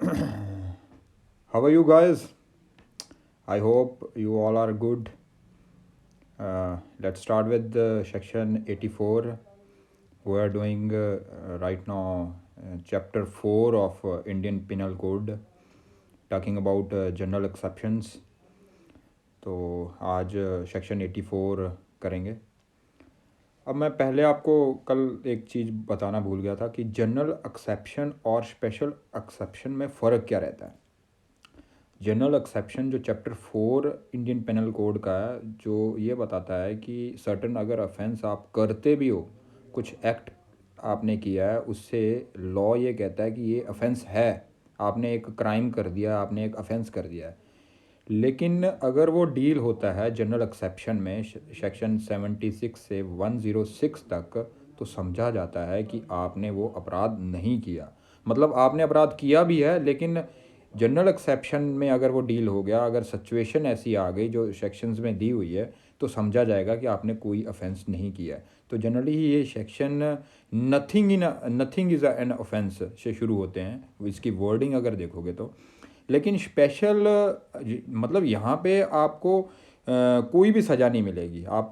How are you guys? I hope you all are good. Let's start with section 84. We are doing right now chapter 4 of Indian Penal Code, talking about general exceptions. तो आज section 84 करेंगे. अब मैं पहले आपको कल एक चीज़ बताना भूल गया था कि जनरल एक्सेप्शन और स्पेशल एक्सेप्शन में फ़र्क क्या रहता है. जनरल एक्सेप्शन जो चैप्टर 4 इंडियन पेनल कोड का है, जो ये बताता है कि सर्टन अगर ऑफेंस आप करते भी हो, कुछ एक्ट आपने किया है, उससे लॉ ये कहता है कि ये ऑफेंस है, आपने एक क्राइम कर दिया, आपने एक ऑफेंस कर दिया है. लेकिन अगर वो डील होता है जनरल एक्सेप्शन में सेक्शन 76 से 106 तक, तो समझा जाता है कि आपने वो अपराध नहीं किया. मतलब आपने अपराध किया भी है, लेकिन जनरल एक्सेप्शन में अगर वो डील हो गया, अगर सिचुएशन ऐसी आ गई जो सेक्शंस में दी हुई है, तो समझा जाएगा कि आपने कोई ऑफेंस नहीं किया है. तो जनरली ये section nothing is an offence से शुरू होते हैं, इसकी वर्डिंग अगर देखोगे तो. लेकिन स्पेशल मतलब यहाँ पे आपको कोई भी सज़ा नहीं मिलेगी, आप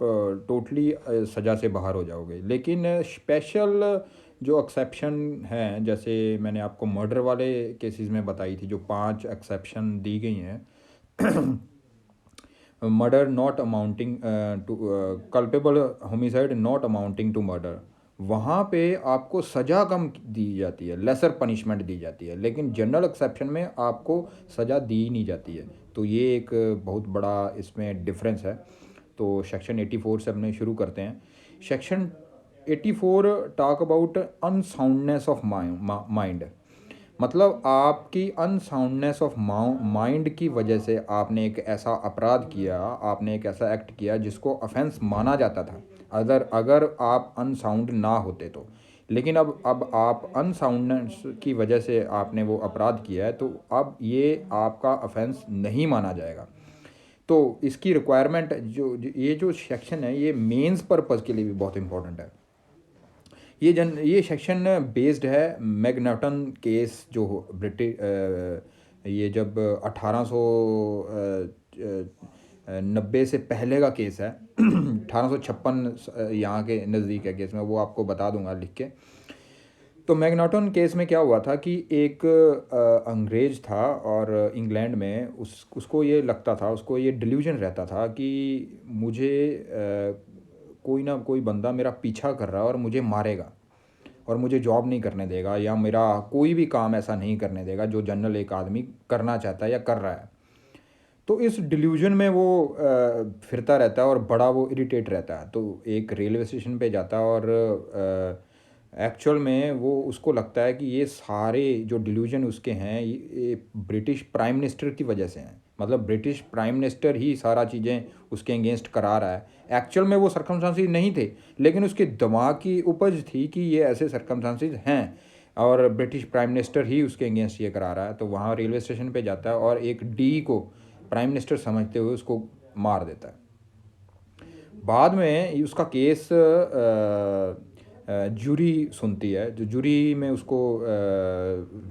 टोटली सज़ा से बाहर हो जाओगे. लेकिन स्पेशल जो एक्सेप्शन हैं, जैसे मैंने आपको मर्डर वाले केसेस में बताई थी, जो 5 एक्सेप्शन दी गई हैं. Murder not amounting to culpable homicide not amounting to murder, वहाँ पे आपको सज़ा कम दी जाती है, लेसर पनिशमेंट दी जाती है. लेकिन जनरल एक्सेप्शन में आपको सज़ा दी नहीं जाती है. तो ये एक बहुत बड़ा इसमें डिफरेंस है. तो सेक्शन 84 से अपने शुरू करते हैं. Section 84 talk about unsoundness of mind. मतलब आपकी अनसाउंडनेस ऑफ माइंड की वजह से आपने एक ऐसा अपराध किया, आपने एक ऐसा एक्ट किया जिसको ऑफेंस माना जाता था अगर अगर आप अनसाउंड ना होते तो. लेकिन अब आप अनसाउंडनेस की वजह से आपने वो अपराध किया है, तो अब ये आपका ऑफेंस नहीं माना जाएगा. तो इसकी रिक्वायरमेंट ये जो सेक्शन है, ये मेंस पर्पस के लिए भी बहुत इंपॉर्टेंट है. ये सेक्शन बेस्ड है मैग्नाटन केस, जो ब्रिटिश ये जब 1890 से पहले का केस है. 1856 यहाँ के नज़दीक है केस में, वो आपको बता दूंगा लिख के. तो मैग्नाटन केस में क्या हुआ था कि एक अंग्रेज था, और इंग्लैंड में उसको ये लगता था, उसको ये डिल्यूजन रहता था कि मुझे कोई ना कोई बंदा मेरा पीछा कर रहा है और मुझे मारेगा, और मुझे जॉब नहीं करने देगा, या मेरा कोई भी काम ऐसा नहीं करने देगा जो जनरल एक आदमी करना चाहता है या कर रहा है. तो इस डिल्यूजन में वो फिरता रहता है और बड़ा वो इरिटेट रहता है. तो एक रेलवे स्टेशन पे जाता है, और एक्चुअल में वो उसको लगता है कि ये सारे जो डिल्यूजन उसके हैं, ये ब्रिटिश प्राइम मिनिस्टर की वजह से हैं. मतलब ब्रिटिश प्राइम मिनिस्टर ही सारा चीज़ें उसके अगेंस्ट करा रहा है. एक्चुअल में वो सर्कमस्टांसिस नहीं थे, लेकिन उसके दिमाग की उपज थी कि ये ऐसे सर्कमस्टांसिस हैं, और ब्रिटिश प्राइम मिनिस्टर ही उसके अगेंस्ट ये करा रहा है. तो वहाँ रेलवे स्टेशन पे जाता है और एक डी को प्राइम मिनिस्टर समझते हुए उसको मार देता है. बाद में उसका केस जूरी सुनती है. जो जूरी में उसको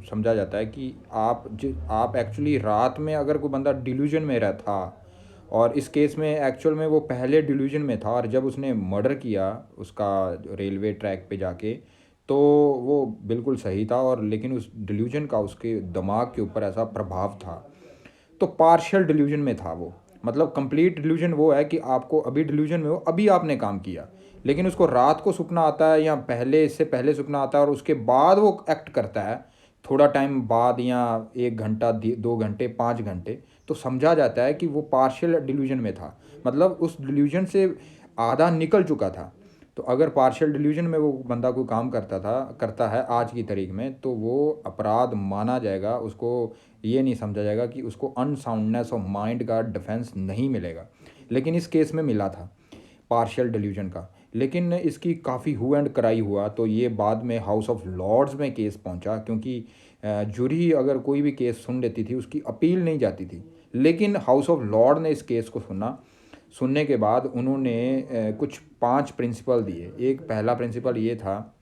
समझा जाता है कि आप एक्चुअली रात में अगर कोई बंदा डिल्यूजन में रहा था, और इस केस में एक्चुअल में वो पहले डिल्यूजन में था, और जब उसने मर्डर किया उसका रेलवे ट्रैक पे जाके, तो वो बिल्कुल सही था, और लेकिन उस डिल्यूजन का उसके दिमाग के ऊपर ऐसा प्रभाव था. तो पार्शियल डिल्यूजन में था वो. मतलब कंप्लीट डिल्यूजन वो है कि आपको अभी डिल्यूजन में हो, अभी आपने काम किया, लेकिन उसको रात को सपना आता है, या पहले इससे पहले सपना आता है, और उसके बाद वो एक्ट करता है थोड़ा टाइम बाद, या 1 घंटा 2 घंटे 5 घंटे. तो समझा जाता है कि वो पार्शियल डिल्यूजन में था, मतलब उस डिल्यूजन से आधा निकल चुका था. तो अगर पार्शियल डिल्यूजन में वो बंदा कोई काम करता है आज की तारीख में, तो वो अपराध माना जाएगा. उसको ये नहीं समझा जाएगा कि उसको अनसाउंडनेस ऑफ माइंड का डिफेंस नहीं मिलेगा. लेकिन इस केस में मिला था पार्शियल डिल्यूजन का. लेकिन इसकी काफ़ी हु एंड कराई हुआ, तो ये बाद में हाउस ऑफ लॉर्ड्स में केस पहुंचा, क्योंकि जूरी अगर कोई भी केस सुन लेती थी, उसकी अपील नहीं जाती थी. लेकिन हाउस ऑफ लॉर्ड ने इस केस को सुनने के बाद उन्होंने कुछ 5 प्रिंसिपल दिए. एक पहला प्रिंसिपल ये था,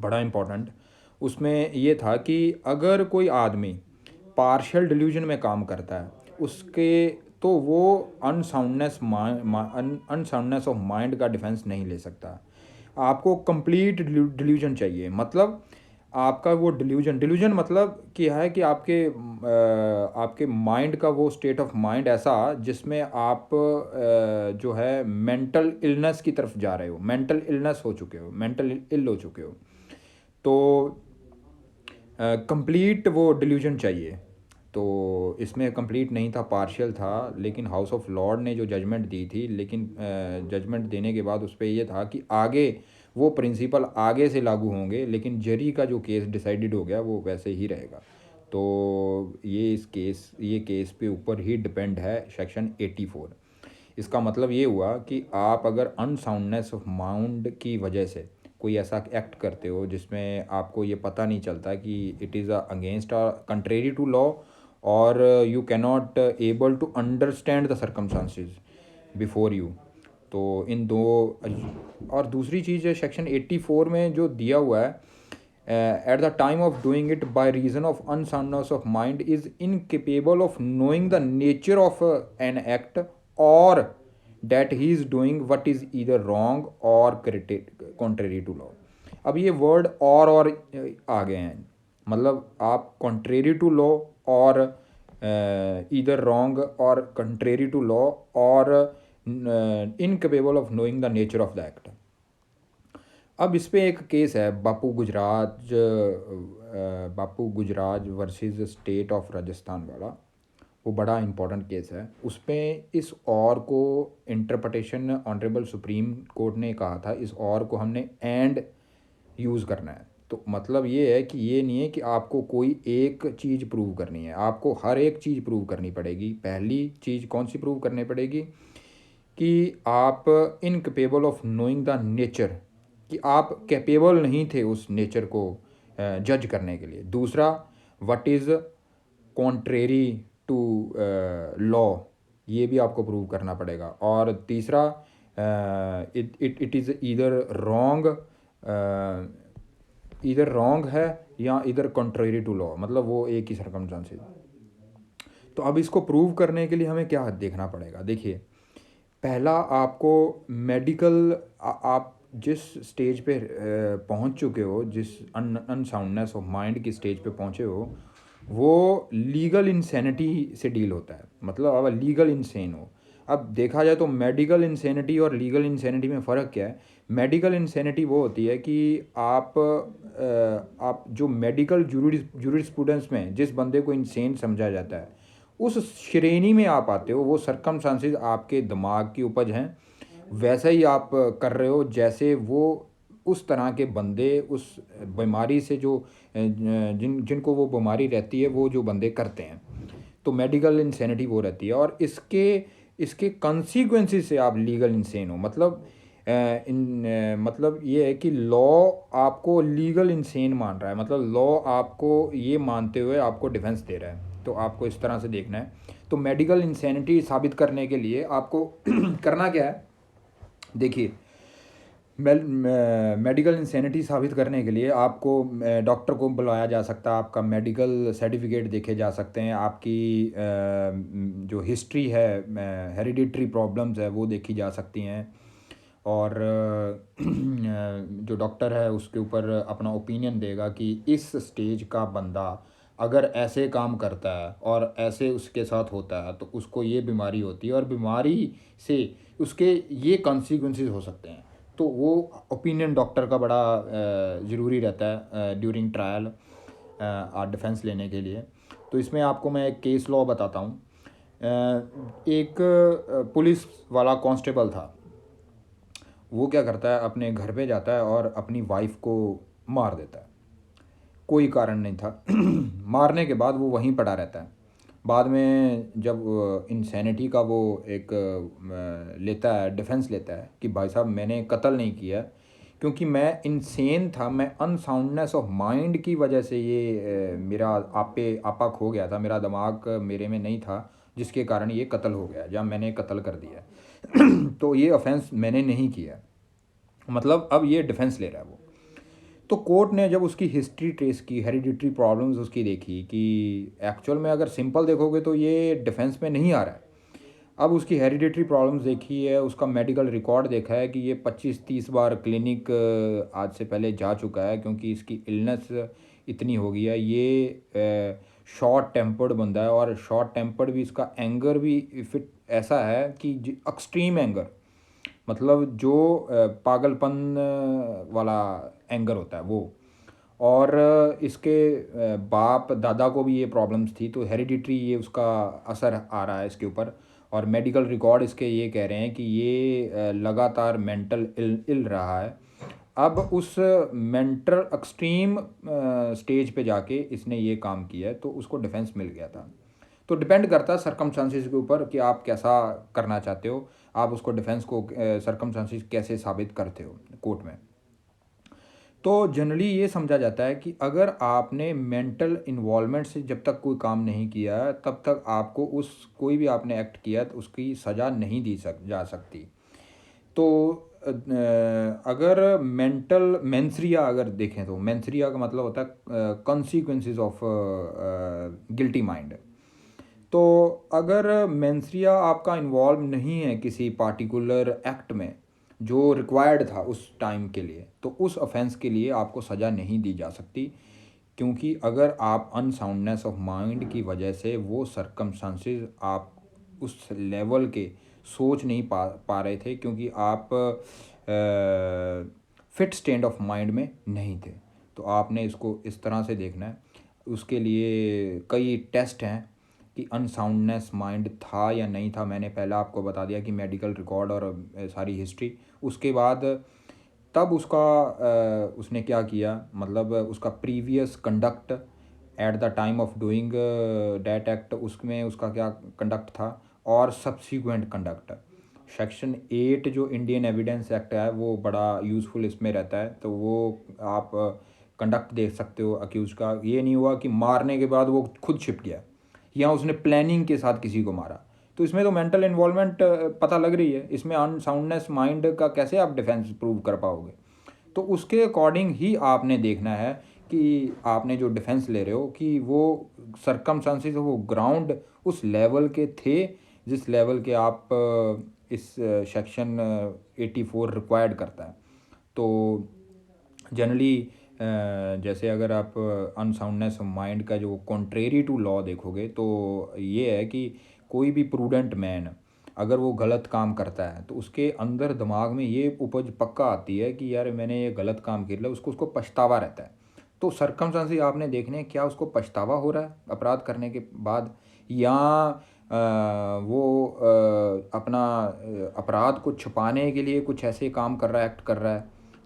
बड़ा इम्पोर्टेंट, उसमें ये था कि अगर कोई आदमी पार्शियल डिल्यूजन में काम करता है उसके, तो वो अनसाउंडनेस ऑफ माइंड का डिफेंस नहीं ले सकता। आपको कंप्लीट डिल्यूजन चाहिए। मतलब आपका वो डिल्यूजन मतलब क्या है कि आपके माइंड का वो स्टेट ऑफ माइंड ऐसा जिसमें आप जो है मेंटल इलनेस की तरफ जा रहे हो, मेंटल इलनेस हो चुके हो, मेंटल इल हो चुके हो। तो कंप्लीट वो डिल्यूजन चाहिए। तो इसमें कंप्लीट नहीं था, पार्शियल था। लेकिन हाउस ऑफ लॉर्ड ने जो जजमेंट दी थी, लेकिन जजमेंट देने के बाद उस पर ये था कि आगे वो प्रिंसिपल आगे से लागू होंगे, लेकिन जरी का जो केस डिसाइडेड हो गया वो वैसे ही रहेगा। तो ये केस पे ऊपर ही डिपेंड है सेक्शन 84। इसका मतलब ये हुआ कि आप अगर अनसाउंडनेस ऑफ माइंड की वजह से कोई ऐसा एक्ट करते हो जिसमें आपको ये पता नहीं चलता कि it is against contrary to law, और you can not able to understand the circumstances before you, तो इन दो। और दूसरी चीज़ है सेक्शन 84 में जो दिया हुआ है, at the time of doing it by reason of unsoundness of mind is incapable of knowing the nature of an act, और that he is doing what is either wrong or contrary to law। अब ये word और आ गए हैं। मतलब आप contrary to law और either wrong और contrary to law और incapable of knowing the nature of the act। अब इस पे एक केस है Bapu Gujraj versus state of Rajasthan वाला। वो बड़ा इंपॉर्टेंट केस है। उस पर इस और को इंटरप्रटेशन ऑनरेबल सुप्रीम कोर्ट ने कहा था, इस और को हमने एंड यूज़ करना है। तो मतलब ये है कि ये नहीं है कि आपको कोई एक चीज़ प्रूव करनी है, आपको हर एक चीज़ प्रूव करनी पड़ेगी। पहली चीज़ कौन सी प्रूव करनी पड़ेगी कि आप incapable of knowing the nature, कि आप कैपेबल नहीं थे उस नेचर को जज करने के लिए। दूसरा, what is contrary to law, ये भी आपको प्रूव करना पड़ेगा। और तीसरा, इट इज़ इधर रॉन्ग है या इधर कॉन्ट्रेरी टू लॉ, मतलब वो एक ही सर्कमस्टांसेस। तो अब इसको प्रूव करने के लिए हमें क्या देखना पड़ेगा। देखिए, पहला आपको मेडिकल, आप जिस स्टेज पे पहुंच चुके हो, जिस अनसाउंडनेस ऑफ माइंड की स्टेज पे पहुंचे हो, वो लीगल इंसैनिटी से डील होता है। मतलब अब लीगल इंसेन हो। अब देखा जाए तो मेडिकल इंसैनिटी और लीगल इंसैनिटी में फ़र्क क्या है। मेडिकल इंसैनिटी वो होती है कि आप जो मेडिकल जूरिस्प्रूडेंस में जिस बंदे को इंसेन समझा जाता है, उस श्रेणी में आप आते हो। वो सर्कमस्टांसेस आपके दिमाग की उपज हैं, वैसा ही आप कर रहे हो जैसे वो उस तरह के बंदे उस बीमारी से जो जिनको वो बीमारी रहती है, वो जो बंदे करते हैं। तो मेडिकल इंसैनिटी वो रहती है। और इसके कंसिक्वेंसेस से आप लीगल इंसेन हो। मतलब मतलब ये है कि लॉ आपको लीगल इंसेन मान रहा है, मतलब लॉ आपको ये मानते हुए आपको डिफेंस दे रहा है। तो आपको इस तरह से देखना है। तो मेडिकल इंसैनिटी साबित करने के लिए आपको करना क्या है। देखिए, मेडिकल इंसैनिटी साबित करने के लिए आपको डॉक्टर को बुलाया जा सकता है, आपका मेडिकल सर्टिफिकेट देखे जा सकते हैं, आपकी जो हिस्ट्री है, हेरिडिटरी प्रॉब्लम्स है वो देखी जा सकती हैं। और जो डॉक्टर है उसके ऊपर अपना ओपिनियन देगा कि इस स्टेज का बंदा अगर ऐसे काम करता है और ऐसे उसके साथ होता है तो उसको ये बीमारी होती है, और बीमारी से उसके ये कॉन्सिक्वेंसेस हो सकते हैं। तो वो ओपिनियन डॉक्टर का बड़ा ज़रूरी रहता है ड्यूरिंग ट्रायल डिफेंस लेने के लिए। तो इसमें आपको मैं एक केस लॉ बताता हूँ। एक पुलिस वाला कांस्टेबल था। वो क्या करता है, अपने घर पे जाता है और अपनी वाइफ को मार देता है। कोई कारण नहीं था। मारने के बाद वो वहीं पड़ा रहता है। बाद में जब इंसैनिटी का वो एक लेता है, डिफेंस लेता है कि भाई साहब मैंने कत्ल नहीं किया, क्योंकि मैं इंसेन था, मैं अनसाउंडनेस ऑफ माइंड की वजह से ये मेरा आपा खो गया था, मेरा दिमाग मेरे में नहीं था, जिसके कारण ये कत्ल हो गया, जब मैंने कत्ल कर दिया। तो ये ऑफेंस मैंने नहीं किया। मतलब अब ये डिफेंस ले रहा है वो। तो कोर्ट ने जब उसकी हिस्ट्री ट्रेस की, हेरिडिटरी प्रॉब्लम्स उसकी देखी कि एक्चुअल में अगर सिंपल देखोगे तो ये डिफेंस में नहीं आ रहा है। अब उसकी हेरिडिटरी प्रॉब्लम्स देखी है, उसका मेडिकल रिकॉर्ड देखा है कि ये 25-30 बार क्लिनिक आज से पहले जा चुका है, क्योंकि इसकी इलनेस इतनी हो गई है। ये शॉर्ट टेम्पर्ड बंदा है, और शॉर्ट टेम्पर्ड भी, इसका एंगर भी फिट ऐसा है कि एक्सट्रीम एंगर, मतलब जो पागलपन वाला एंगर होता है वो। और इसके बाप दादा को भी ये प्रॉब्लम्स थी, तो हेरिडिटरी ये उसका असर आ रहा है इसके ऊपर। और मेडिकल रिकॉर्ड इसके ये कह रहे हैं कि ये लगातार मेंटल इल रहा है। अब उस मेंटल एक्सट्रीम स्टेज पे जाके इसने ये काम किया है, तो उसको डिफेंस मिल गया था। तो डिपेंड करता है सरकमस्टांसिस के ऊपर कि आप कैसा करना चाहते हो, आप उसको डिफेंस को सरकमस्टांसिस कैसे साबित करते हो कोर्ट में। तो जनरली ये समझा जाता है कि अगर आपने मेंटल इन्वॉल्वमेंट से जब तक कोई काम नहीं किया तब तक आपको उस कोई भी आपने एक्ट किया तो उसकी सज़ा नहीं दी जा सकती। तो अगर मेंटल मेंसरिया अगर देखें तो मेंसरिया का मतलब होता है कॉन्सिक्वेंसेस ऑफ गिल्टी माइंड। तो अगर मेंसरिया आपका इन्वॉल्व नहीं है किसी पार्टिकुलर एक्ट में जो रिक्वायर्ड था उस टाइम के लिए, तो उस ऑफेंस के लिए आपको सज़ा नहीं दी जा सकती। क्योंकि अगर आप अनसाउंडनेस ऑफ माइंड की वजह से वो सरकमस्टांसेस आप उस लेवल के सोच नहीं पा रहे थे, क्योंकि आप फिट स्टेट ऑफ माइंड में नहीं थे, तो आपने इसको इस तरह से देखना है। उसके लिए कई टेस्ट हैं कि अनसाउंडनेस माइंड था या नहीं था। मैंने पहले आपको बता दिया कि मेडिकल रिकॉर्ड और सारी हिस्ट्री। उसके बाद तब उसका उसने क्या किया, मतलब उसका previous conduct eight the time of doing that act, उसमें उसका क्या कंडक्ट था, और सब्सिक्वेंट कंडक्ट। सेक्शन 8 जो इंडियन एविडेंस एक्ट है वो बड़ा यूज़फुल इसमें रहता है। तो वो आप कंडक्ट देख सकते हो अक्यूज का। ये नहीं हुआ कि मारने के बाद वो खुद छिप गया, या उसने प्लानिंग के साथ किसी को मारा। तो इसमें तो मेंटल इन्वॉल्वमेंट पता लग रही है, इसमें अनसाउंडनेस माइंड का कैसे आप डिफेंस प्रूव कर पाओगे। तो उसके अकॉर्डिंग ही आपने देखना है कि आपने जो डिफेंस ले रहे हो कि वो सरकमस्टांसेस, वो ग्राउंड उस लेवल के थे जिस लेवल के आप इस सेक्शन 84 रिक्वायर्ड करता है। तो जनरली जैसे अगर आप अनसाउंडनेस ऑफ माइंड का जो कॉन्ट्रेरी टू लॉ देखोगे, तो ये है कि कोई भी प्रूडेंट मैन अगर वो गलत काम करता है तो उसके अंदर दिमाग में ये उपज पक्का आती है कि यार मैंने ये गलत काम कर लिया, उसको पछतावा रहता है। तो सरकमस्टांसेस आपने देखने हैं, क्या उसको पछतावा हो रहा है अपराध करने के बाद, या वो अपना अपराध को छुपाने के लिए कुछ ऐसे काम कर रहा है, एक्ट कर रहा है।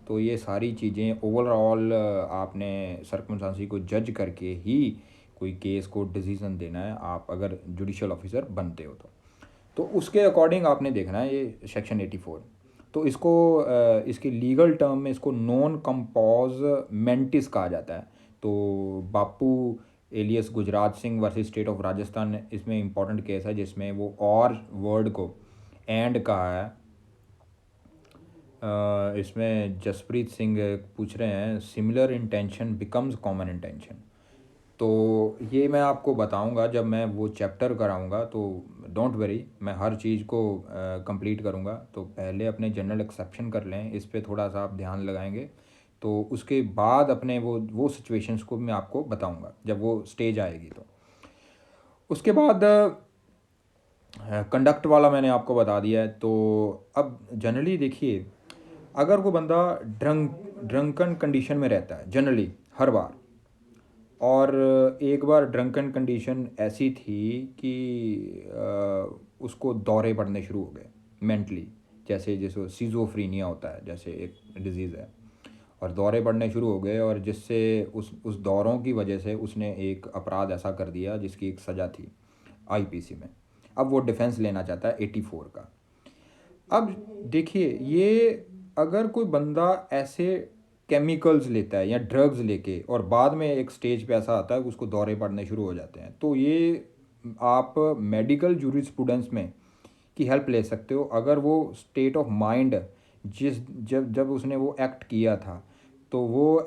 तो ये सारी चीज़ें ओवरऑल आपने सरकमस्टांसेस को जज करके ही कोई केस को डिसीजन देना है, आप अगर जुडिशियल ऑफिसर बनते हो तो उसके अकॉर्डिंग आपने देखना है ये सेक्शन 84। तो इसको इसके लीगल टर्म में इसको नॉन कंपोज मेंटिस कहा जाता है। तो Bapu alias Gujarat Singh versus state of Rajasthan इसमें इंपॉर्टेंट केस है, जिसमें वो और वर्ड को एंड कहा है। इसमें जसप्रीत सिंह पूछ रहे हैं similar intention becomes common intention. तो ये मैं आपको बताऊंगा जब मैं वो चैप्टर कराऊंगा, तो डोंट वरी, मैं हर चीज़ को कंप्लीट करूंगा। तो पहले अपने जनरल एक्सेप्शन कर लें, इस पे थोड़ा सा आप ध्यान लगाएंगे, तो उसके बाद अपने वो सिचुएशंस को मैं आपको बताऊंगा जब वो स्टेज आएगी। तो उसके बाद कंडक्ट वाला मैंने आपको बता दिया है। तो अब जनरली देखिए, अगर कोई बंदा ड्रंकन कंडीशन में रहता है जनरली हर बार, और एक बार ड्रंकन कंडीशन ऐसी थी कि उसको दौरे पड़ने शुरू हो गए मेंटली, जैसे जैसे सीजोफ्रीनिया होता है, जैसे एक डिजीज़ है, और दौरे पड़ने शुरू हो गए, और जिससे उस दौरों की वजह से उसने एक अपराध ऐसा कर दिया जिसकी एक सज़ा थी आईपीसी में। अब वो डिफेंस लेना चाहता है 84 का। अब देखिए, ये अगर कोई बंदा ऐसे केमिकल्स लेता है या ड्रग्स लेके, और बाद में एक स्टेज पे ऐसा आता है कि उसको दौरे पड़ने शुरू हो जाते हैं, तो ये आप मेडिकल जूरिस्प्रूडेंस में की हेल्प ले सकते हो। अगर वो स्टेट ऑफ माइंड जब जब उसने वो एक्ट किया था तो वो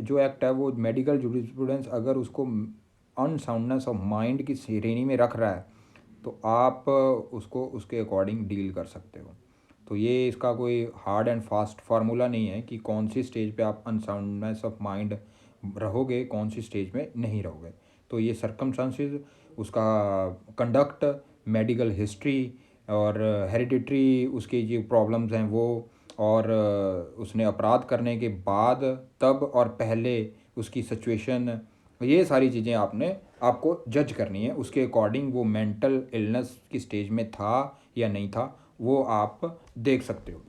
जो एक्ट है वो मेडिकल जूरिस्प्रूडेंस अगर उसको अनसाउंडनेस ऑफ माइंड की श्रेणी में रख रहा है तो आप उसको उसके अकॉर्डिंग डील कर सकते हो। तो ये इसका कोई हार्ड एंड फास्ट फार्मूला नहीं है कि कौन सी स्टेज पे आप अनसाउंडनेस ऑफ माइंड रहोगे, कौन सी स्टेज में नहीं रहोगे। तो ये सर्कमस्टांसेस, उसका कंडक्ट, मेडिकल हिस्ट्री और हेरिडिटरी उसकी जो प्रॉब्लम्स हैं वो, और उसने अपराध करने के बाद तब और पहले उसकी सिचुएशन, ये सारी चीज़ें आपको जज करनी है। उसके अकॉर्डिंग वो मेंटल इलनेस की स्टेज में था या नहीं था वो आप देख सकते हो।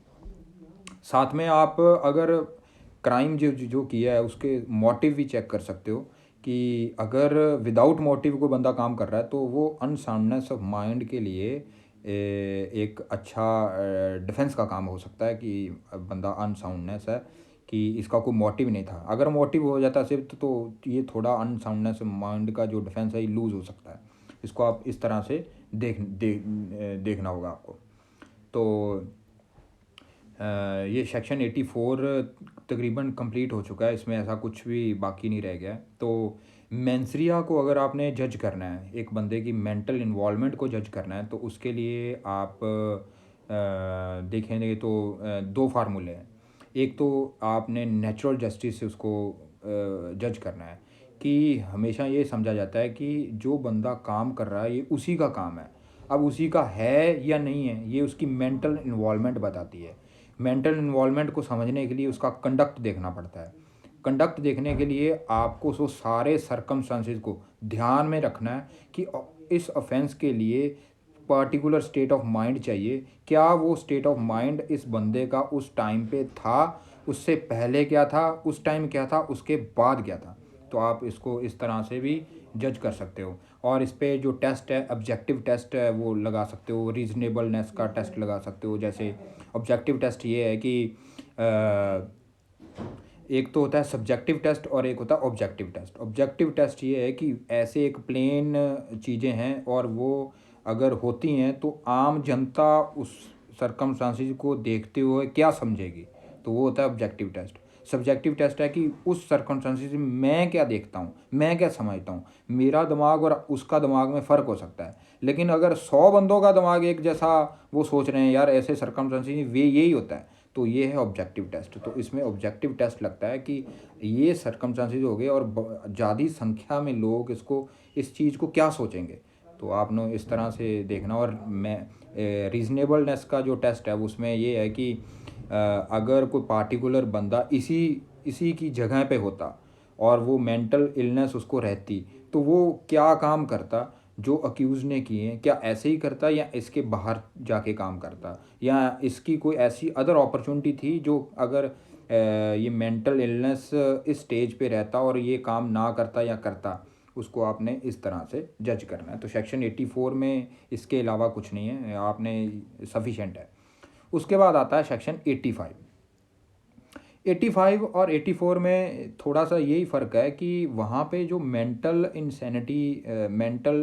साथ में आप अगर क्राइम जो जो किया है उसके मोटिव भी चेक कर सकते हो कि अगर विदाउट मोटिव कोई बंदा काम कर रहा है तो वो अनसाउंडनेस ऑफ माइंड के लिए एक अच्छा डिफेंस का काम हो सकता है कि बंदा अनसाउंडनेस है, कि इसका कोई मोटिव नहीं था। अगर मोटिव हो जाता सिर्फ तो ये थोड़ा अनसाउंडनेस माइंड का जो डिफेंस है ये लूज़ हो सकता है। इसको आप इस तरह से देखना होगा आपको। तो ये सेक्शन 84 तकरीबन कंप्लीट हो चुका है, इसमें ऐसा कुछ भी बाकी नहीं रह गया है। तो मेंसरिया को अगर आपने जज करना है, एक बंदे की मेंटल इन्वॉल्वमेंट को जज करना है, तो उसके लिए आप देखेंगे तो दो फार्मूले हैं। एक तो आपने नेचुरल जस्टिस से उसको जज करना है कि हमेशा ये समझा जाता है कि जो बंदा काम कर रहा है ये उसी का काम है। अब उसी का है या नहीं है ये उसकी मेंटल इन्वॉल्वमेंट बताती है। मेंटल इन्वॉल्वमेंट को समझने के लिए उसका कंडक्ट देखना पड़ता है। कंडक्ट देखने के लिए आपको सो सारे सर्कमस्टांसेस को ध्यान में रखना है कि इस ऑफेंस के लिए पर्टिकुलर स्टेट ऑफ माइंड चाहिए। क्या वो स्टेट ऑफ माइंड इस बंदे का उस टाइम पे था, उससे पहले क्या था, उस टाइम क्या था, उसके बाद क्या था। तो आप इसको इस तरह से भी जज कर सकते हो। और इस पे जो टेस्ट है, ऑब्जेक्टिव टेस्ट है, वो लगा सकते हो। रीजनेबलनेस का टेस्ट लगा सकते हो। जैसे ऑब्जेक्टिव टेस्ट ये है कि एक तो होता है सब्जेक्टिव टेस्ट और एक होता है ऑब्जेक्टिव टेस्ट। ऑब्जेक्टिव टेस्ट ये है कि ऐसे एक प्लेन चीज़ें हैं और वो अगर होती हैं तो आम जनता उस सर्कमस्टांसेस को देखते हुए क्या समझेगी, तो वो होता है ऑब्जेक्टिव टेस्ट। सब्जेक्टिव टेस्ट है कि उस सर्कमस्टांसेस में मैं क्या देखता हूँ, मैं क्या समझता हूँ। मेरा दिमाग और उसका दिमाग में फ़र्क हो सकता है, लेकिन अगर 100 बंदों का दिमाग एक जैसा वो सोच रहे हैं यार ऐसे सर्कमस्टांसेस वे यही होता है, तो ये है ऑब्जेक्टिव टेस्ट। तो इसमें ऑब्जेक्टिव टेस्ट लगता है कि ये सर्कमस्टांसेस हो गए और ज़्यादा संख्या में लोग इसको इस चीज़ को क्या सोचेंगे। तो आपने इस तरह से देखना। और मैं रीजनेबलनेस का जो टेस्ट है उसमें ये है कि अगर कोई पार्टिकुलर बंदा इसी इसी की जगह पे होता और वो मेंटल इलनेस उसको रहती तो वो क्या काम करता जो अक्यूज़ ने किए हैं, क्या ऐसे ही करता या इसके बाहर जाके काम करता, या इसकी कोई ऐसी अदर अपॉर्चुनिटी थी जो अगर ये मेंटल इलनेस इस स्टेज पे रहता और ये काम ना करता या करता। उसको आपने इस तरह से जज करना है। तो सेक्शन 84 में इसके अलावा कुछ नहीं है, आपने सफिशेंट है। उसके बाद आता है सेक्शन 85। 85 और 84 में थोड़ा सा यही फ़र्क है कि वहाँ पे जो मेंटल इंसैनिटी, मेंटल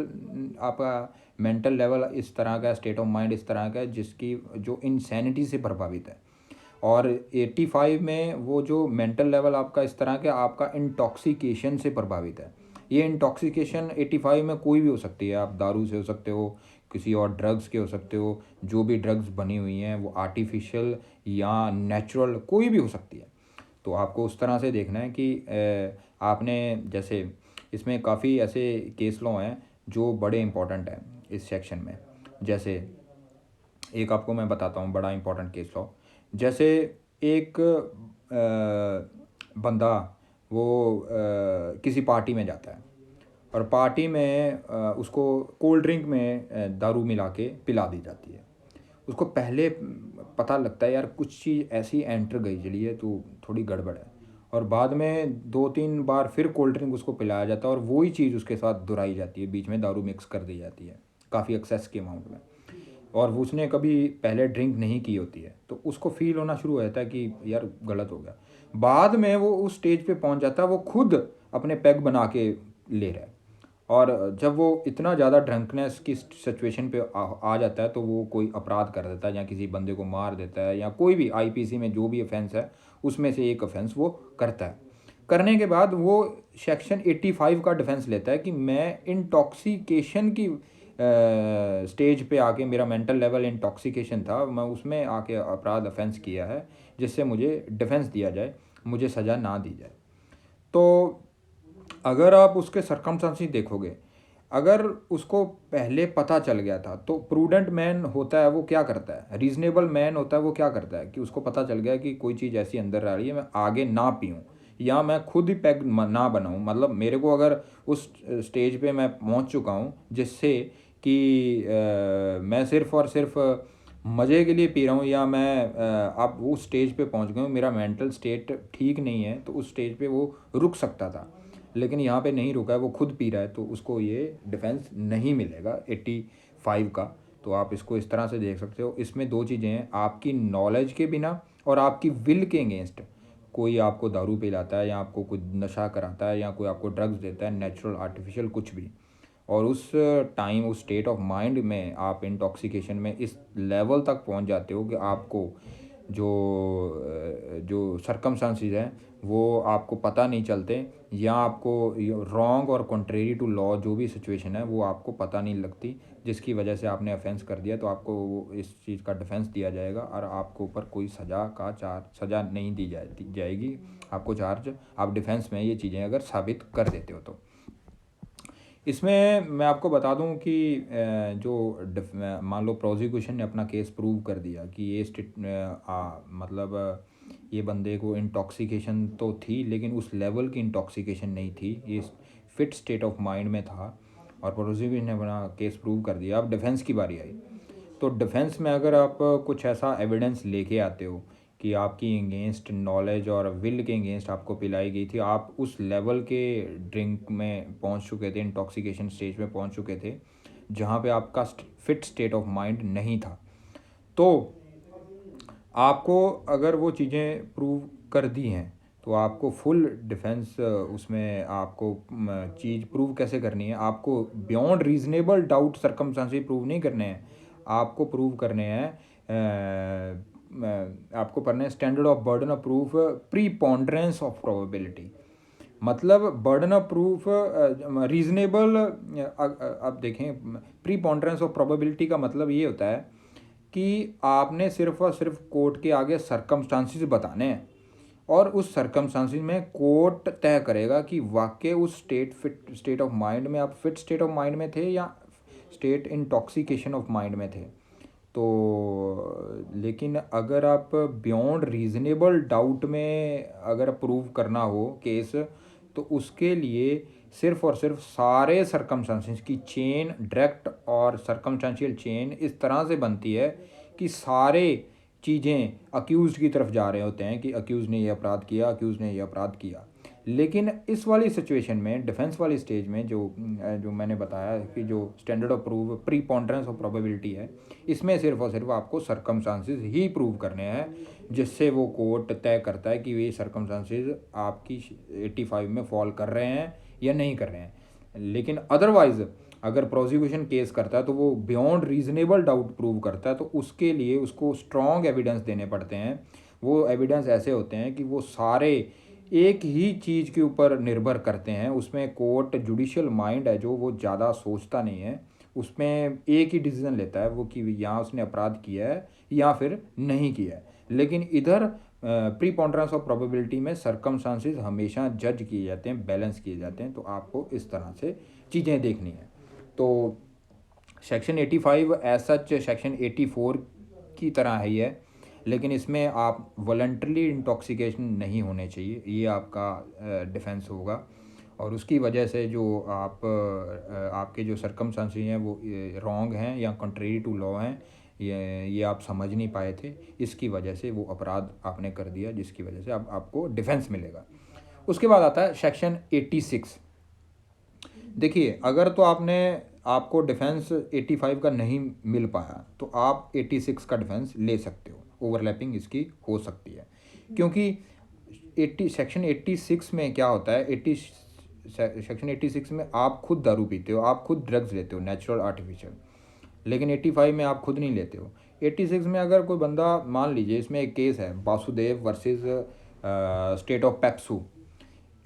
आपका मेंटल लेवल इस तरह का, स्टेट ऑफ माइंड इस तरह का है जिसकी जो इंसैनिटी से प्रभावित है। और 85 में वो जो मेंटल लेवल आपका इस तरह का आपका इंटॉक्सिकेशन से प्रभावित है। ये इंटॉक्सिकेशन 85 में कोई भी हो सकती है। आप दारू से हो सकते हो, किसी और ड्रग्स के हो सकते हो। जो भी ड्रग्स बनी हुई हैं वो आर्टिफिशियल या नेचुरल कोई भी हो सकती है। तो आपको उस तरह से देखना है कि आपने जैसे इसमें काफ़ी ऐसे केस लॉ हैं जो बड़े इंपॉर्टेंट हैं इस सेक्शन में। जैसे एक आपको मैं बताता हूँ बड़ा इंपॉर्टेंट केस लॉ। जैसे एक बंदा वो किसी पार्टी में जाता है और पार्टी में उसको कोल्ड ड्रिंक में दारू मिला के पिला दी जाती है। उसको पहले पता लगता है यार कुछ चीज़ ऐसी एंटर गई चलिए तो थोड़ी गड़बड़ है, और बाद में 2-3 बार फिर कोल्ड ड्रिंक उसको पिलाया जाता है और वही चीज़ उसके साथ दोहराई जाती है, बीच में दारू मिक्स कर दी जाती है काफ़ी एक्सेस के अमाउंट में, और वो उसने कभी पहले ड्रिंक नहीं की होती है। तो उसको फील होना शुरू हो जाता है कि यार गलत हो गया। बाद में वो उस स्टेज पे पहुंच जाता है, वो खुद अपने पैग बना के ले रहा है। और जब वो इतना ज़्यादा ड्रंकनेस की सिचुएशन पे आ जाता है तो वो कोई अपराध कर देता है या किसी बंदे को मार देता है या कोई भी आईपीसी में जो भी ऑफेंस है उसमें से एक ऑफेंस वो करता है। करने के बाद वो सेक्शन 85 का डिफेंस लेता है कि मैं इंटॉक्सिकेशन की स्टेज पे आके, मेरा मेंटल लेवल इंटॉक्सिकेशन था, मैं उसमें आके अपराध ऑफेंस किया है, जिससे मुझे डिफेंस दिया जाए, मुझे सज़ा ना दी जाए। तो अगर आप उसके सरकमस्टांसेस देखोगे, अगर उसको पहले पता चल गया था, तो प्रूडेंट मैन होता है वो क्या करता है, रीजनेबल मैन होता है वो क्या करता है कि उसको पता चल गया कि कोई चीज़ ऐसी अंदर आ रही है, मैं आगे ना पीऊँ या मैं खुद ही पैग ना बनाऊँ। मतलब मेरे को अगर उस स्टेज पे मैं पहुंच चुका हूँ जिससे कि मैं सिर्फ़ और सिर्फ मज़े के लिए पी रहा हूँ, या मैं अब उस स्टेज पे पहुंच गया हूँ, मेरा मेंटल स्टेट ठीक नहीं है, तो उस स्टेज पे वो रुक सकता था, लेकिन यहाँ पे नहीं रुका है, वो खुद पी रहा है, तो उसको ये डिफेंस नहीं मिलेगा 85 का। तो आप इसको इस तरह से देख सकते हो। इसमें दो चीज़ें हैं, आपकी नॉलेज के बिना और आपकी विल के अगेंस्ट। कोई आपको दारू पिलाता है, या आपको कुछ नशा कराता है, या कोई आपको ड्रग्स देता है, नेचुरल आर्टिफिशियल कुछ भी, और उस टाइम उस स्टेट ऑफ माइंड में आप इंटॉक्सिकेशन में इस लेवल तक पहुंच जाते हो कि आपको जो जो सरकमस्टांसेस हैं वो आपको पता नहीं चलते, या आपको रॉन्ग और कॉन्ट्रेरी टू लॉ जो भी सिचुएशन है वो आपको पता नहीं लगती, जिसकी वजह से आपने ऑफेंस कर दिया, तो आपको वो इस चीज़ का डिफेंस दिया जाएगा और आपके ऊपर कोई सज़ा नहीं दी जाएगी। आपको चार्ज, आप डिफेंस में ये चीज़ें अगर साबित कर देते हो तो। इसमें मैं आपको बता दूं कि मान लो प्रोसिक्यूशन ने अपना केस प्रूव कर दिया कि ये मतलब ये बंदे को इंटॉक्सिकेशन तो थी, लेकिन उस लेवल की इंटॉक्सिकेशन नहीं थी, ये फिट स्टेट ऑफ माइंड में था, और प्रोसिक्यूशन ने अपना केस प्रूव कर दिया। अब डिफेंस की बारी आई। तो डिफेंस में अगर आप कुछ ऐसा एविडेंस लेके आते हो कि आपकी अगेंस्ट नॉलेज और विल के अगेंस्ट आपको पिलाई गई थी, आप उस लेवल के ड्रिंक में पहुंच चुके थे, इंटॉक्सिकेशन स्टेज में पहुंच चुके थे जहां पे आपका फिट स्टेट ऑफ माइंड नहीं था, तो आपको अगर वो चीज़ें प्रूव कर दी हैं, तो आपको फुल डिफेंस उसमें आपको चीज़ प्रूव कैसे करनी है, आपको beyond reasonable doubt circumstances prove नहीं करने हैं, आपको प्रूव करने हैं आपको करने हैं standard of burden of proof preponderance of probability. मतलब बर्डन ऑफ प्रूफ रीजनेबल, अब देखें, प्रीपोंडरेंस ऑफ प्रोबेबिलिटी का मतलब ये होता है कि आपने सिर्फ और सिर्फ कोर्ट के आगे सरकमस्टांसेस बताने हैं, और उस सरकमस्टांसेस में कोर्ट तय करेगा कि वाकई उस स्टेट ऑफ माइंड में आप फिट स्टेट ऑफ माइंड में थे या स्टेट इंटॉक्सिकेशन ऑफ माइंड में थे। तो लेकिन अगर आप बियॉन्ड रीजनेबल डाउट में अगर प्रूव करना हो केस, तो उसके लिए सिर्फ और सिर्फ सारे सरकमस्टांसेस की चेन, डायरेक्ट और सरकमस्टांशियल चेन इस तरह से बनती है कि सारे चीज़ें अक्यूज़ की तरफ जा रहे होते हैं कि अक्यूज़ ने ये अपराध किया, अक्यूज़ ने ये अपराध किया। लेकिन इस वाली सिचुएशन में, डिफेंस वाली स्टेज में, जो मैंने बताया कि जो standard of proof preponderance of probability है, इसमें सिर्फ और सिर्फ आपको सरकमस्टांसेस ही प्रूव करने हैं, जिससे वो कोर्ट तय करता है कि ये सरकमस्टांसेस आपकी 85 में फॉल कर रहे हैं या नहीं कर रहे हैं। लेकिन अदरवाइज अगर प्रोसिक्यूशन केस करता है तो वो बियॉन्ड रीजनेबल डाउट प्रूव करता है, तो उसके लिए उसको स्ट्रॉन्ग एविडेंस देने पड़ते हैं। वो एविडेंस ऐसे होते हैं कि वो सारे एक ही चीज़ के ऊपर निर्भर करते हैं। उसमें कोर्ट जुडिशियल माइंड है जो वो ज़्यादा सोचता नहीं है, उसमें एक ही डिसीजन लेता है वो कि यहाँ उसने अपराध किया है या फिर नहीं किया है। लेकिन इधर प्रीपोंडरेंस ऑफ प्रोबेबिलिटी में सरकमस्टांसेस हमेशा जज किए जाते हैं, बैलेंस किए जाते हैं। तो आपको इस तरह से चीज़ें देखनी है। तो सेक्शन 85 एज सच सेक्शन 84 की तरह ही है, लेकिन इसमें आप वॉलंटरली इंटॉक्सिकेशन नहीं होने चाहिए, ये आपका डिफेंस होगा। और उसकी वजह से जो आपके जो सरकमस्टांसेस हैं वो रॉन्ग हैं या कंट्रेरी टू लॉ हैं, ये आप समझ नहीं पाए थे, इसकी वजह से वो अपराध आपने कर दिया, जिसकी वजह से अब आपको डिफेंस मिलेगा। उसके बाद आता है सेक्शन 86। देखिए, अगर तो आपको डिफेंस 85 का नहीं मिल पाया, तो आप 86 का डिफेंस ले सकते हो, ओवरलैपिंग इसकी हो सकती है। क्योंकि सेक्शन 86 में क्या होता है, सेक्शन 86 में आप खुद दारू पीते हो, आप खुद ड्रग्स लेते हो, नेचुरल आर्टिफिशियल, लेकिन 85 में आप खुद नहीं लेते हो। 86 में अगर कोई बंदा, मान लीजिए इसमें एक केस है Vasudev versus state of PEPSU.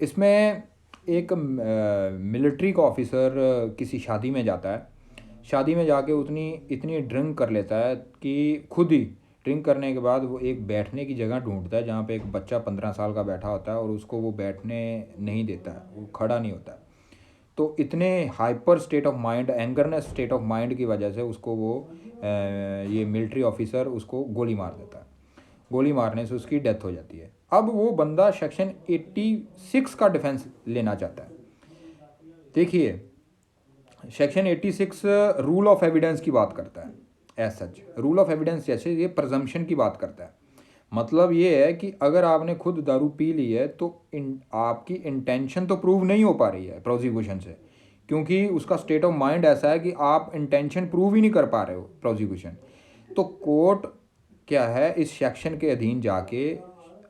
इसमें एक मिलिट्री का ऑफिसर किसी शादी में जाता है। शादी में जाके उतनी इतनी ड्रिंक कर लेता है कि खुद ही ड्रिंक करने के बाद वो एक बैठने की जगह ढूंढता है जहाँ पे एक बच्चा 15 साल का बैठा होता है और उसको वो बैठने नहीं देता है, वो खड़ा नहीं होता है। तो इतने hyper state of mind, angerness state of mind की वजह से उसको वो ये मिलिट्री ऑफिसर उसको गोली मार देता है। गोली मारने से उसकी डेथ हो जाती है। अब वो बंदा सेक्शन 86 का डिफेंस लेना चाहता है। देखिए, सेक्शन 86 रूल ऑफ एविडेंस की बात करता है। As such rule of evidence जैसे ये प्रजम्पशन की बात करता है। मतलब ये है कि अगर आपने खुद दारू पी ली है तो आपकी इंटेंशन तो प्रूव नहीं हो पा रही है प्रोसिक्यूशन से, क्योंकि उसका स्टेट ऑफ माइंड ऐसा है कि आप इंटेंशन प्रूव ही नहीं कर पा रहे हो प्रोसिक्यूशन। तो कोर्ट क्या है, इस सेक्शन के अधीन जाके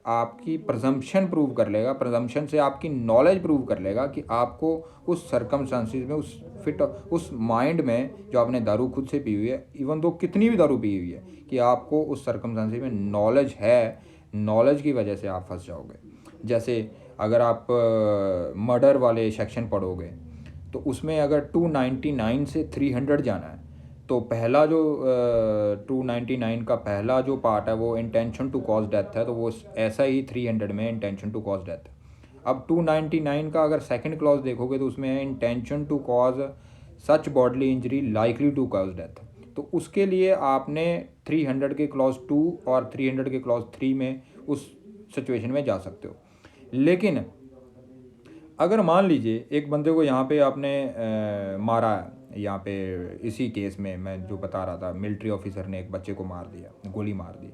आपकी प्रजम्पशन प्रूव कर लेगा, प्रजम्पशन से आपकी नॉलेज प्रूव कर लेगा कि आपको उस सर्कमस्टांसिस में, उस माइंड में जो आपने दारू खुद से पी हुई है, इवन दो कितनी भी दारू पी हुई है, कि आपको उस सर्कमस्टांसिस में नॉलेज है। नॉलेज की वजह से आप फंस जाओगे। जैसे अगर आप मर्डर वाले सेक्शन पढ़ोगे तो उसमें अगर 299 से 300 जाना है तो पहला जो 299 का पहला जो पार्ट है वो इंटेंशन टू कॉज डेथ है, तो वो ऐसा ही 300 में इंटेंशन टू कॉज डेथ। अब 299 का अगर सेकंड क्लॉज देखोगे तो उसमें है intention to cause such bodily injury likely to cause death. तो उसके लिए आपने 300 के क्लॉज 2 और 300 के क्लॉज 3 में उस सिचुएशन में जा सकते हो। लेकिन अगर मान लीजिए एक बंदे को यहाँ पे आपने मारा है, यहाँ पे इसी केस में मैं जो बता रहा था, मिलिट्री ऑफिसर ने एक बच्चे को मार दिया, गोली मार दी।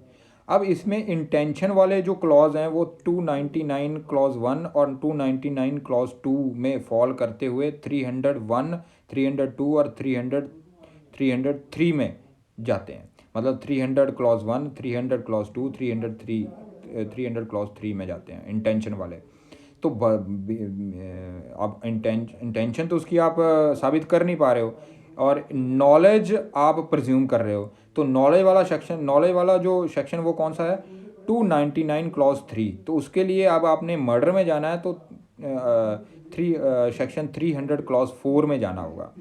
अब इसमें इंटेंशन वाले जो क्लॉज हैं वो 299 क्लॉज 1 और 299 क्लॉज 2 में फॉल करते हुए 301, 302 और 303 में जाते हैं। मतलब 300 क्लॉज 1, 300 क्लॉज 2, 300 क्लॉज 3 में जाते हैं इंटेंशन वाले। तो अब इंटेंशन तो उसकी आप साबित कर नहीं पा रहे हो, और नॉलेज आप प्रज्यूम कर रहे हो। तो नॉलेज वाला जो सेक्शन वो कौन सा है, 299 क्लॉज 3। तो उसके लिए अब आपने मर्डर में जाना है तो सेक्शन 300 क्लॉज 4 में जाना होगा।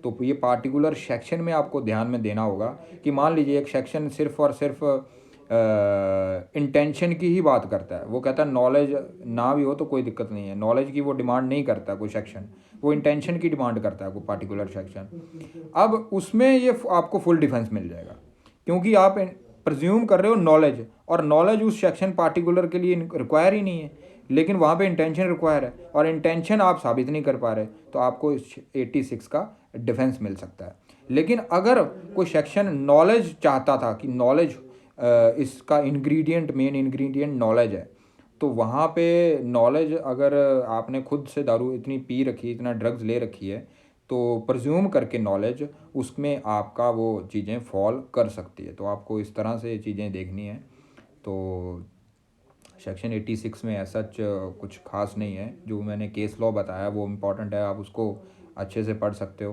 तो ये पार्टिकुलर सेक्शन में आपको ध्यान में देना होगा कि मान लीजिए एक सेक्शन सिर्फ और सिर्फ इंटेंशन की ही बात करता है, वो कहता है नॉलेज ना भी हो तो कोई दिक्कत नहीं है, नॉलेज की वो डिमांड नहीं करता कोई सेक्शन, वो इंटेंशन की डिमांड करता है कोई पार्टिकुलर सेक्शन। अब उसमें ये आपको फुल डिफेंस मिल जाएगा, क्योंकि आप प्रज्यूम कर रहे हो नॉलेज, और नॉलेज उस सेक्शन पार्टिकुलर के लिए रिक्वायर ही नहीं है, लेकिन वहाँ पे इंटेंशन रिक्वायर है, और इंटेंशन आप साबित नहीं कर पा रहे, तो आपको 86 का डिफेंस मिल सकता है। लेकिन अगर कोई सेक्शन नॉलेज चाहता था कि नॉलेज इसका इंग्रेडिएंट, मेन इंग्रेडिएंट नॉलेज है, तो वहाँ पे नॉलेज, अगर आपने खुद से दारू इतनी पी रखी, इतना ड्रग्स ले रखी है, तो प्रज्यूम करके नॉलेज उसमें आपका वो चीज़ें फॉल कर सकती है। तो आपको इस तरह से चीज़ें देखनी है। तो सेक्शन 86 में ऐसा कुछ खास नहीं है, जो मैंने केस लॉ बताया वो इम्पॉर्टेंट है, आप उसको अच्छे से पढ़ सकते हो।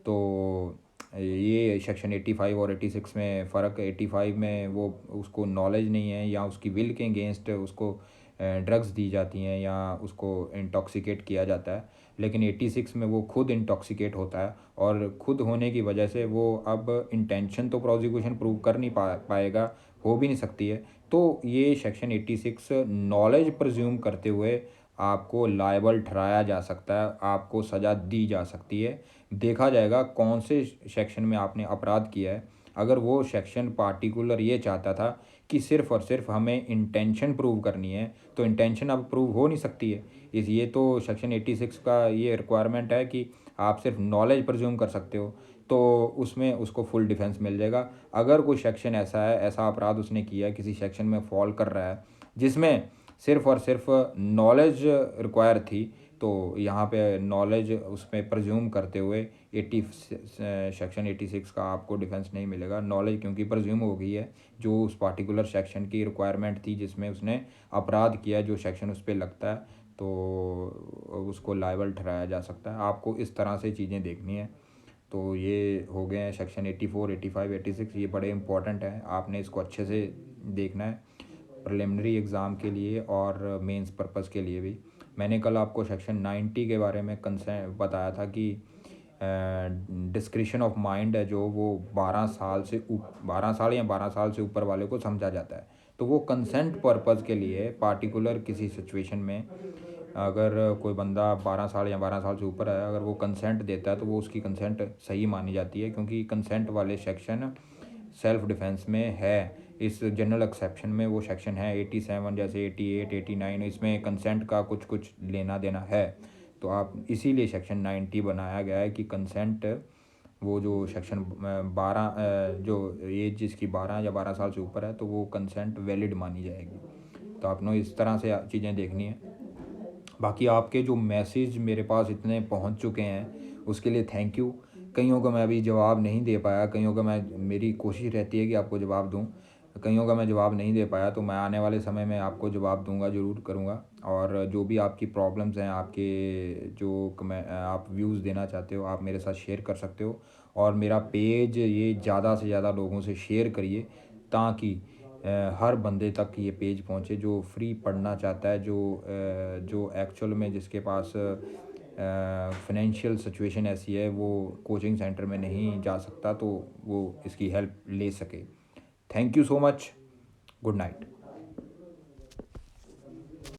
तो ये सेक्शन 85 और 86 में फ़र्क, 85 में वो उसको नॉलेज नहीं है, या उसकी विल के अगेंस्ट उसको ड्रग्स दी जाती हैं या उसको इंटॉक्सिकेट किया जाता है। लेकिन 86 में वो खुद इंटॉक्सिकेट होता है, और खुद होने की वजह से वो अब इंटेंशन तो प्रोसिक्यूशन प्रूव कर नहीं पाएगा, हो भी नहीं सकती है। तो ये सेक्शन 86 नॉलेज प्रज्यूम करते हुए आपको लायबल ठहराया जा सकता है, आपको सज़ा दी जा सकती है। देखा जाएगा कौन से सेक्शन में आपने अपराध किया है। अगर वो सेक्शन पार्टिकुलर ये चाहता था कि सिर्फ़ और सिर्फ हमें इंटेंशन प्रूव करनी है, तो इंटेंशन अब प्रूव हो नहीं सकती है। ये तो सेक्शन 86 का ये रिक्वायरमेंट है कि आप सिर्फ नॉलेज प्रज्यूम कर सकते हो, तो उसमें उसको फुल डिफेंस मिल जाएगा। अगर कोई सेक्शन ऐसा है, ऐसा अपराध उसने किया है, किसी सेक्शन में फॉल कर रहा है जिसमें सिर्फ़ और सिर्फ नॉलेज रिक्वायर थी, तो यहाँ पे नॉलेज उसमें प्रज्यूम करते हुए सेक्शन 86 का आपको डिफेंस नहीं मिलेगा। नॉलेज क्योंकि प्रज्यूम हो गई है, जो उस पार्टिकुलर सेक्शन की रिक्वायरमेंट थी जिसमें उसने अपराध किया, जो सेक्शन उस पर लगता है, तो उसको लायबल ठहराया जा सकता है। आपको इस तरह से चीज़ें देखनी है। तो ये हो गए हैं सेक्शन 84, 85, 86, ये बड़े इंपॉर्टेंट हैं, आपने इसको अच्छे से देखना है। प्रिलिमिनरी एग्ज़ाम के लिए और मेंस पर्पस के लिए भी। मैंने कल आपको सेक्शन 90 के बारे में कंसेंट बताया था कि डिस्क्रिशन ऑफ माइंड है जो वो 12 साल या 12 साल से ऊपर वाले को समझा जाता है। तो वो कंसेंट पर्पस के लिए पार्टिकुलर किसी सिचुएशन में अगर कोई बंदा 12 साल या 12 साल से ऊपर है, अगर वो कंसेंट देता है तो वो उसकी कंसेंट सही मानी जाती है, क्योंकि कंसेंट वाले सेक्शन सेल्फ डिफेंस में है। इस जनरल एक्सेप्शन में वो सेक्शन है 87, जैसे 88, 89, इसमें कंसेंट का कुछ कुछ लेना देना है। तो आप इसीलिए सेक्शन 90 बनाया गया है कि कंसेंट वो जो सेक्शन 12 जो एज जिसकी 12 या 12 साल से ऊपर है तो वो कंसेंट वैलिड मानी जाएगी। तो आपने इस तरह से चीज़ें देखनी है। बाकी आपके जो मैसेज मेरे पास इतने पहुंच चुके हैं उसके लिए थैंक यू। कईयों का मैं अभी जवाब नहीं दे पाया, कईयों का मेरी कोशिश रहती है कि आपको जवाब दूं, कईयों का मैं जवाब नहीं दे पाया, तो मैं आने वाले समय में आपको जवाब दूंगा, ज़रूर करूंगा। और जो भी आपकी प्रॉब्लम्स हैं, आपके जो आप व्यूज़ देना चाहते हो, आप मेरे साथ शेयर कर सकते हो। और मेरा पेज ये ज़्यादा से ज़्यादा लोगों से शेयर करिए, ताकि हर बंदे तक ये पेज पहुँचे जो फ्री पढ़ना चाहता है, जो एक्चुअल में जिसके पास फाइनेंशियल सिचुएशन ऐसी है वो कोचिंग सेंटर में नहीं जा सकता, तो वो इसकी हेल्प ले सके। Thank you so much. Good night.